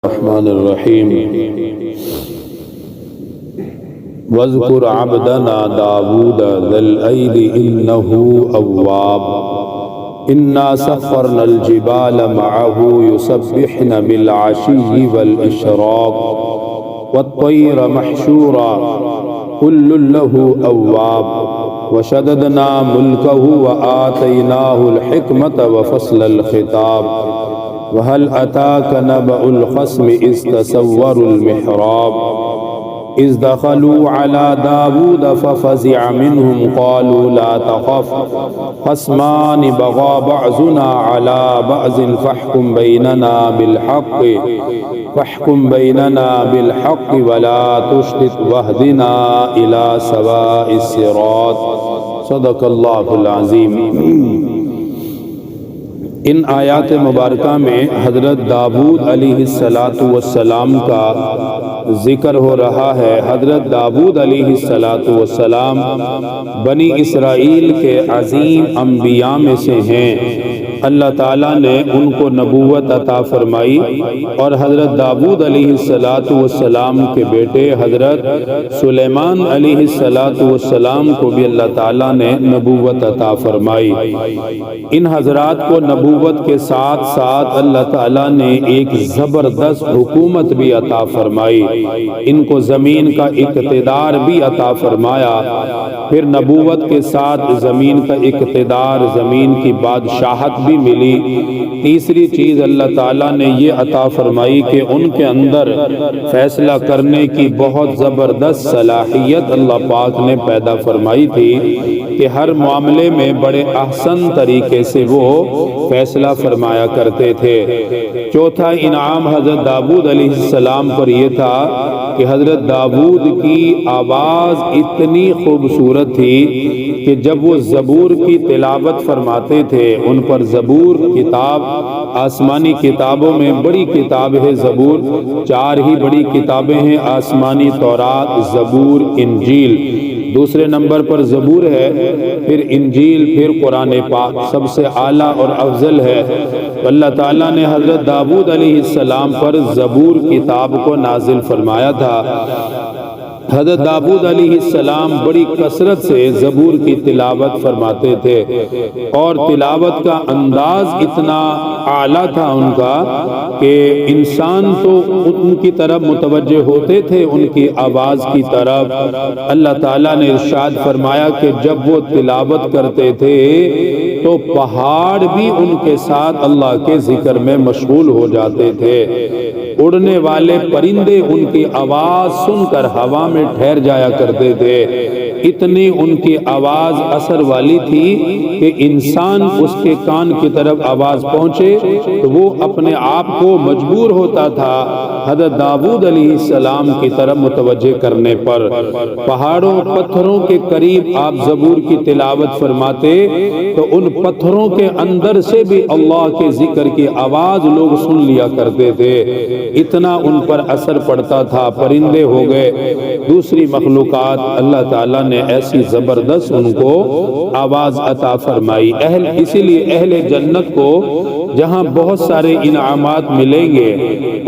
الرحمن الرحیم واذکر عبدنا داود ذا الأيد إنه أواب إنا سخرنا الجبال معه يسبحن بالعشي والإشراق والطير محشورا كل له أواب وشددنا ملكه وآتيناه الحكمة وفصل الخطاب وهل أتاك نبأ الخصم إذ تسوروا المحراب إذ دخلوا على داود ففزع منهم قالوا لا تخف خصمان بغى بعضنا على بعض فاحكم بيننا بالحق ولا تشتت واهدنا إلى سواء الصراط صدق اللہ العظیم۔ ان آیات مبارکہ میں حضرت داود علیہ السلام کا ذکر ہو رہا ہے۔ حضرت داود علیہ السلام بنی اسرائیل کے عظیم انبیاء میں سے ہیں۔ اللہ تعالیٰ نے ان کو نبوت عطا فرمائی اور حضرت داود علیہ السلام کے بیٹے حضرت سلیمان علیہ السلام کو بھی اللہ تعالیٰ نے نبوت عطا فرمائی۔ ان حضرات کو نبوت کے ساتھ ساتھ اللہ تعالیٰ نے ایک زبردست حکومت بھی عطا فرمائی، ان کو زمین کا اقتدار بھی عطا فرمایا۔ پھر نبوت کے ساتھ زمین کا اقتدار، زمین کی بادشاہت بھی ملی۔ تیسری چیز اللہ تعالیٰ نے یہ عطا فرمائی کہ ان کے اندر فیصلہ کرنے کی بہت زبردست صلاحیت اللہ پاک نے پیدا فرمائی تھی کہ ہر معاملے میں بڑے احسن طریقے سے وہ فیصلہ فرمایا کرتے تھے۔ چوتھا انعام حضرت داود علیہ السلام پر یہ تھا کہ حضرت داود کی آواز اتنی خوبصورت تھی کہ جب وہ زبور کی تلاوت فرماتے تھے، ان پر زبور کتاب آسمانی کتابوں میں بڑی کتاب ہے زبور، 4 ہی بڑی کتابیں ہیں آسمانی، تورات، زبور، انجیل، دوسرے نمبر پر زبور ہے، پھر انجیل، پھر قرآن پاک سب سے اعلیٰ اور افضل ہے۔ اللہ تعالیٰ نے حضرت داود علیہ السلام پر زبور کتاب کو نازل فرمایا تھا۔ حضرت داود علیہ السلام بڑی کثرت سے زبور کی تلاوت فرماتے تھے اور تلاوت کا انداز اتنا اعلیٰ تھا ان کا کہ انسان تو ان کی طرف متوجہ ہوتے تھے، ان کی آواز کی طرف۔ اللہ تعالیٰ نے ارشاد فرمایا کہ جب وہ تلاوت کرتے تھے تو پہاڑ بھی ان کے ساتھ اللہ کے ذکر میں مشغول ہو جاتے تھے۔ اڑنے والے پرندے ان کی آواز سن کر ہوا میں ٹھہر جایا کرتے تھے۔ اتنی ان کی آواز اثر والی تھی کہ انسان اس کے کان کی طرف آواز پہنچے تو وہ اپنے آپ کو مجبور ہوتا تھا حضرت داود علیہ السلام کی طرف متوجہ کرنے پر۔ پہاڑوں پتھروں کے قریب آپ زبور کی تلاوت فرماتے تو ان پتھروں کے اندر سے بھی اللہ کے ذکر کی آواز لوگ سن لیا کرتے تھے، اتنا ان پر اثر پڑتا تھا۔ پرندے ہو گئے، دوسری مخلوقات، اللہ تعالیٰ نے ایسی زبردست ان کو آواز عطا فرمائی۔ اسی لیے اہل جنت کو جہاں بہت سارے انعامات ملیں گے،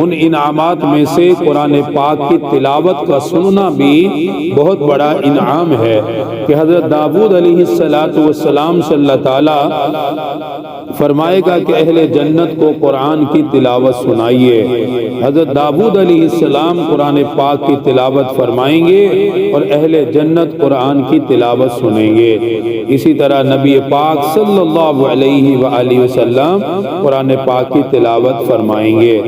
ان انعامات میں سے قرآن پاک کی تلاوت کا سننا بھی بہت بڑا انعام ہے کہ حضرت داود علیہ السلام سے اللہ تعالیٰ فرمائے گا کہ اہل جنت کو قرآن کی تلاوت سنائیے۔ حضرت داود علیہ السلام قرآن پاک کی تلاوت فرمائیں گے اور اہل جنت قرآن کی تلاوت سنیں گے۔ اسی طرح نبی پاک صلی اللہ علیہ وآلہ وسلم قرآن پاک کی تلاوت فرمائیں گے۔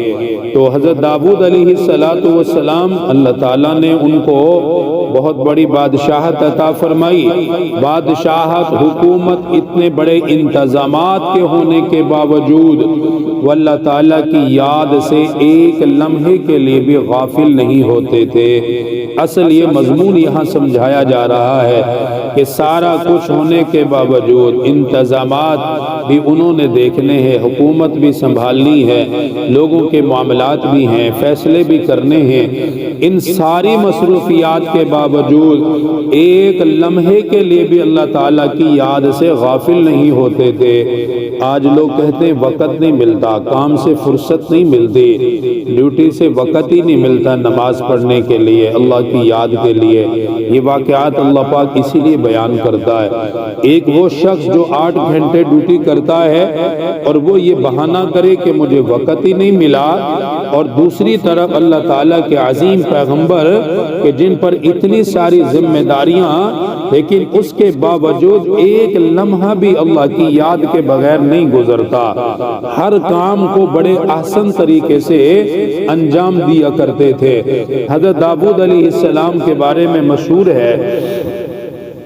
تو حضرت داود علیہ السلام اللہ تعالیٰ نے ان کو بہت بڑی بادشاہت عطا فرمائی۔ بادشاہت، حکومت، اتنے بڑے انتظامات کے ہونے کے باوجود وہ اللہ تعالیٰ کی یاد سے ایک لمحے کے لیے بھی غافل نہیں ہوتے تھے۔ اصل یہ مضمون یہاں سمجھایا جا رہا ہے کہ سارا کچھ ہونے کے باوجود انتظامات بھی انہوں نے دیکھنے ہیں، حکومت بھی سنبھالنی ہے، لوگوں کے معاملات بھی ہیں، فیصلے بھی کرنے ہیں، ان ساری مصروفیات کے باوجود ایک لمحے کے لیے بھی اللہ تعالیٰ کی یاد سے غافل نہیں ہوتے تھے۔ آج لوگ کہتے ہیں وقت نہیں ملتا، کام سے فرصت نہیں ملتی، ڈیوٹی سے وقت ہی نہیں ملتا نماز پڑھنے کے لیے، اللہ کی یاد کے لیے۔ یہ واقعات اللہ پاک اسی لیے بیان کرتا ہے۔ ایک وہ شخص جو 8 گھنٹے ڈیوٹی کرتا ہے اور وہ یہ بہانہ کرے کہ مجھے وقت ہی نہیں ملا، اور دوسری طرف اللہ تعالیٰ کے عظیم پیغمبر کہ جن پر اتنی ساری ذمہ داریاں، لیکن اس کے باوجود ایک لمحہ بھی اللہ کی یاد کے بغیر نہیں گزرتا، ہر کام کو بڑے احسن طریقے سے انجام دیا کرتے تھے۔ حضرت داؤد علیہ السلام کے بارے میں مشہور ہے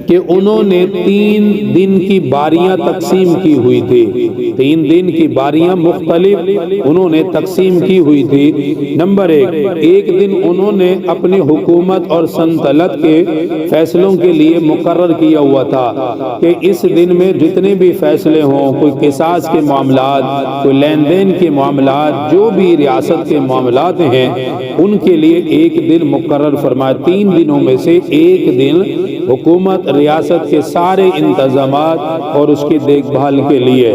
کہ انہوں نے 3 دن کی باریاں تقسیم کی ہوئی تھی، 3 دن کی باریاں مختلف انہوں نے تقسیم کی ہوئی تھی۔ نمبر 1 دن انہوں نے اپنی حکومت اور سلطنت کے فیصلوں کے لیے مقرر کیا ہوا تھا کہ اس دن میں جتنے بھی فیصلے ہوں، کوئی قصاص کے معاملات، کوئی لین دین کے معاملات، جو بھی ریاست کے معاملات ہیں، ان کے لیے ایک دن مقرر فرمایا۔ 3 دنوں میں سے ایک دن حکومت ریاست کے سارے انتظامات اور اس کی دیکھ بھال کے لیے،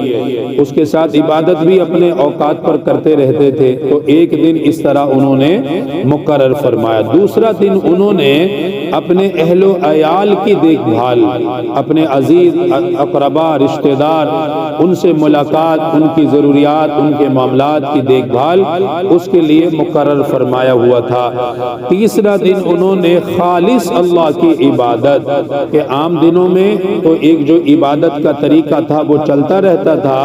اس کے ساتھ عبادت بھی اپنے اوقات پر کرتے رہتے تھے، تو ایک دن اس طرح انہوں نے مقرر فرمایا۔ دوسرا دن انہوں نے اپنے اہل و عیال کی دیکھ بھال، اپنے عزیز اقربا رشتہ دار، ان سے ملاقات، ان کی ضروریات، ان کے معاملات کی دیکھ بھال، اس کے لیے مقرر فرمایا ہوا تھا۔ تیسرا دن انہوں نے خالص اللہ کی عبادت، کہ عام دنوں میں تو ایک جو عبادت کا طریقہ تھا وہ چلتا رہتا تھا،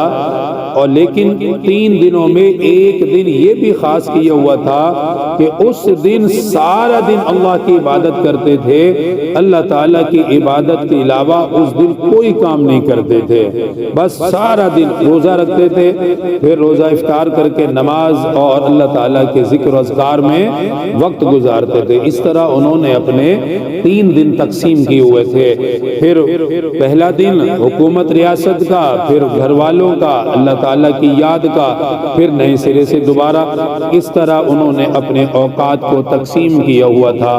اور لیکن 3 دنوں میں ایک دن یہ بھی خاص کیا ہوا تھا کہ اس دن سارا دن اللہ کی عبادت کرتے تھے، اللہ تعالیٰ کی عبادت کے علاوہ اس دن کوئی کام نہیں کرتے تھے، بس سارا دن روزہ رکھتے تھے، پھر روزہ افطار کر کے نماز اور اللہ تعالیٰ کے ذکر و اذکار میں وقت گزارتے تھے۔ اس طرح انہوں نے اپنے 3 دن تقسیم کیے ہوئے تھے۔ پھر پہلا دن حکومت ریاست کا، پھر گھر والوں کا، اللہ تعالیٰ کی یاد کا، پھر نئے سرے سے دوبارہ، اس طرح انہوں نے اپنے اوقات کو تقسیم کیا ہوا تھا۔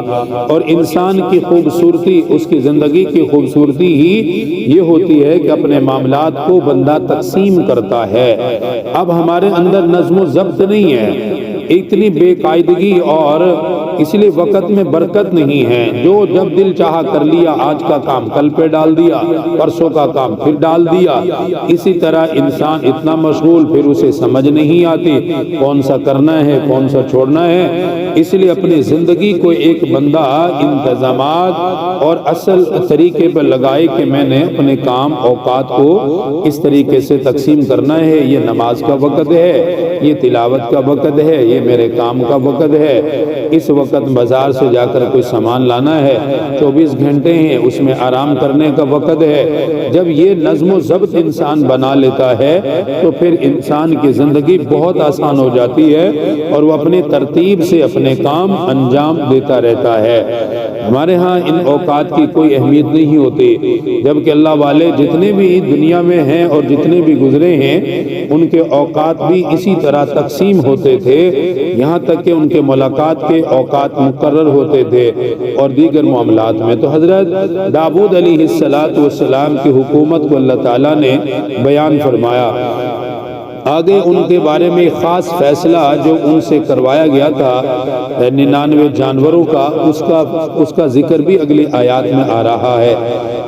اور انسان کی خوبصورتی، اس کی زندگی کی خوبصورتی ہی یہ ہوتی ہے کہ اپنے معاملات کو بندہ تقسیم کرتا ہے۔ اب ہمارے اندر نظم و ضبط نہیں ہے، اتنی بے قاعدگی، اور اس لیے وقت میں برکت نہیں ہے۔ جو جب دل چاہا کر لیا، آج کا کام کل پہ ڈال دیا، پرسوں کا کام پھر ڈال دیا، اسی طرح انسان اتنا مشغول، پھر اسے سمجھ نہیں آتی کون سا کرنا ہے کون سا چھوڑنا ہے۔ اس لیے اپنی زندگی کو ایک بندہ انتظامات اور اصل طریقے پر لگائے کہ میں نے اپنے کام اوقات کو اس طریقے سے تقسیم کرنا ہے۔ یہ نماز کا وقت ہے، یہ تلاوت کا وقت ہے، یہ میرے کام کا وقت ہے، اس وقت بازار سے جا کر کوئی سامان لانا ہے، 24 گھنٹے ہیں، اس میں آرام کرنے کا وقت ہے۔ جب یہ نظم و ضبط انسان بنا لیتا ہے تو پھر انسان کی زندگی بہت آسان ہو جاتی ہے، اور وہ اپنی ترتیب سے اپنے کام انجام دیتا رہتا ہے۔ ہمارے ہاں ان اوقات کی کوئی اہمیت نہیں ہوتی، جبکہ اللہ والے جتنے بھی دنیا میں ہیں اور جتنے بھی گزرے ہیں، ان کے اوقات بھی اسی طرح تقسیم ہوتے تھے، یہاں تک کہ ان کے ملاقات کے اوقات مقرر ہوتے تھے اور دیگر معاملات میں۔ تو حضرت داؤد علیہ السلام کی حکومت کو اللہ تعالیٰ نے بیان فرمایا۔ آگے ان کے بارے میں خاص فیصلہ جو ان سے کروایا گیا تھا 99 جانوروں کا، اس کا ذکر بھی اگلی آیات میں آ رہا ہے۔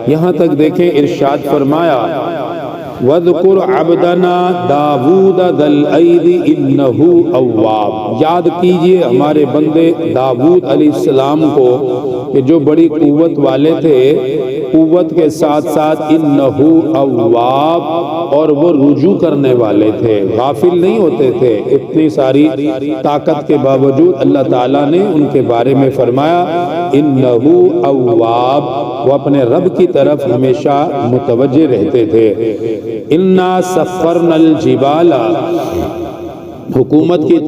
یہاں تک دیکھیں، ارشاد فرمایا وَذْكُرْ عَبْدَنَا دَاوُودَ ذَا الْأَيْدِ إِنَّهُ أَوَّابٌ، یاد کیجئے ہمارے بندے داؤد علیہ السلام کو کہ جو بڑی قوت والے تھے، قوت کے ساتھ ساتھ انہو اواب، اور وہ رجوع کرنے والے تھے، غافل نہیں ہوتے تھے۔ اتنی ساری طاقت کے باوجود اللہ تعالیٰ نے ان کے بارے میں فرمایا انہو اواب، وہ اپنے رب کی طرف ہمیشہ متوجہ رہتے تھے۔ انا سخرنا الجبال، حکومت کی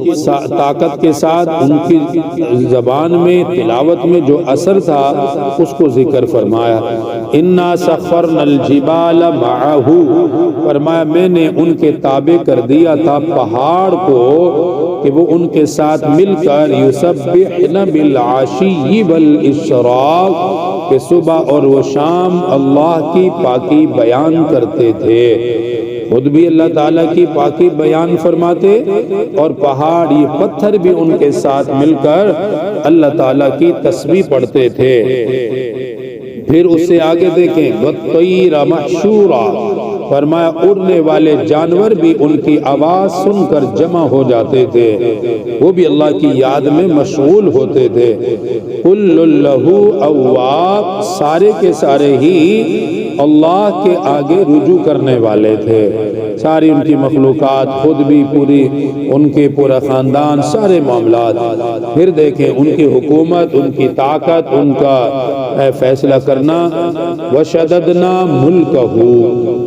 طاقت کے ساتھ ان کی زبان میں، تلاوت میں جو اثر تھا اس کو ذکر فرمایا۔ انا سخرنا الجبال معه، فرمایا میں نے ان کے تابع کر دیا تھا پہاڑ کو کہ وہ ان کے ساتھ مل کر یسبحن بالعشی والاشراق کہ صبح اور وہ شام اللہ کی پاکی بیان کرتے تھے. خود بھی اللہ تعالیٰ کی پاکی بیان فرماتے اور پہاڑ یہ پتھر بھی ان کے ساتھ مل کر اللہ تعالیٰ کی تسبیح پڑھتے تھے. پھر اس سے آگے دیکھیں وَالطَّيْرَ مَحْشُورًا فرمایا اڑنے والے جانور بھی ان کی آواز سن کر جمع ہو جاتے تھے، وہ بھی اللہ کی یاد میں مشغول ہوتے تھے. كُلٌّ لَّهُ أَوَّابٌ سارے کے سارے ہی اللہ کے آگے رجوع کرنے والے تھے. ساری ان کی مخلوقات، خود بھی پوری ان کے پورا خاندان، سارے معاملات. پھر دیکھیں ان کی حکومت، ان کی طاقت، ان کا فیصلہ کرنا. وَشَدَدْنَا مُلْكَهُ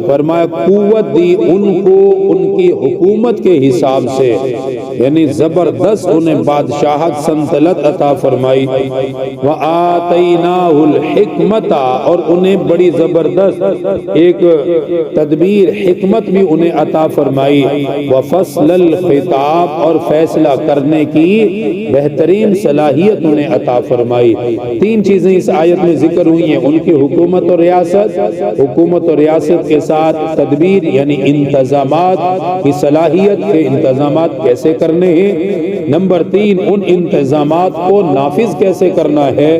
فرمایا قوت دی ان کو ان کی حکومت کے حساب سے، یعنی زبردست انہیں بادشاہت سلطنت عطا فرمائی. وَآتَيْنَاهُ الْحِكْمَةَ اور انہیں بڑی زبردست ایک تدبیر حکمت بھی انہیں عطا فرمائی. وَفَصْلَ الْخِطَابِ اور فیصلہ کرنے کی بہترین صلاحیت انہیں عطا فرمائی. تین چیزیں اس آیت میں ذکر ہوئی ہیں، ان کی حکومت اور ریاست، حکومت اور ریاست کے ساتھ تدبیر یعنی انتظامات کی صلاحیت کے انتظامات کیسے کرنے ہیں. نمبر تین ان انتظامات کو نافذ کیسے کرنا ہے،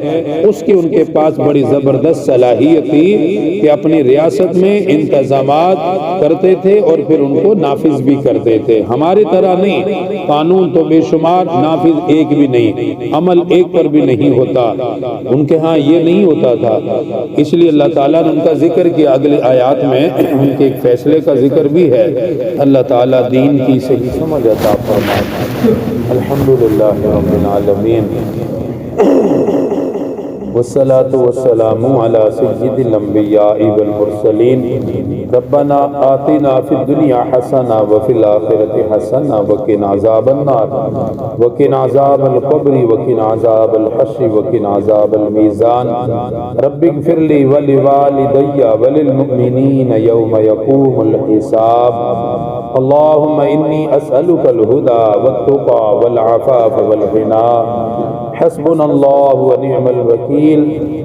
اس کی ان کے پاس بڑی زبردست صلاحیت تھی کہ اپنی ریاست میں انتظامات کرتے تھے اور پھر ان کو نافذ بھی کرتے تھے. ہماری طرح نہیں، قانون تو بے شمار، نافذ ایک بھی نہیں، عمل ایک پر بھی نہیں ہوتا. ان کے ہاں یہ نہیں ہوتا تھا، اس لیے اللہ تعالیٰ نے ان کا ذکر کیا. اگلے آیات میں ان کے ایک فیصلے کا ذکر بھی ہے. اللہ تعالیٰ دین کی صحیح سمجھ عطا فرمائے. الحمدللہ رب العالمین والصلاة والسلام على سید الانبیاء والمرسلین. ربنا آتنا فی الدنیا حسنہ وفی الآخرۃ حسنہ وقنا عذاب النار وقنا عذاب القبر وقنا عذاب الحشر وقنا عذاب المیزان. رب اغفر لی ولوالدی وللمؤمنین یوم یقوم الحساب. اللہم انی اسألک الہدی والتقی والعفاف والغنی. حسبنا اللہ ونعم الوکیل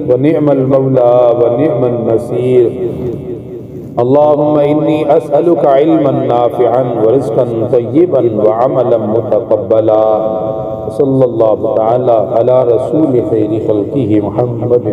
ونعم المولا ونعم النصیر. اللہم انی اسألک علما نافعا ورزقا طیبا وعملا متقبلا. صلی اللہ تعالی علی رسول خیر خلقہ محمد.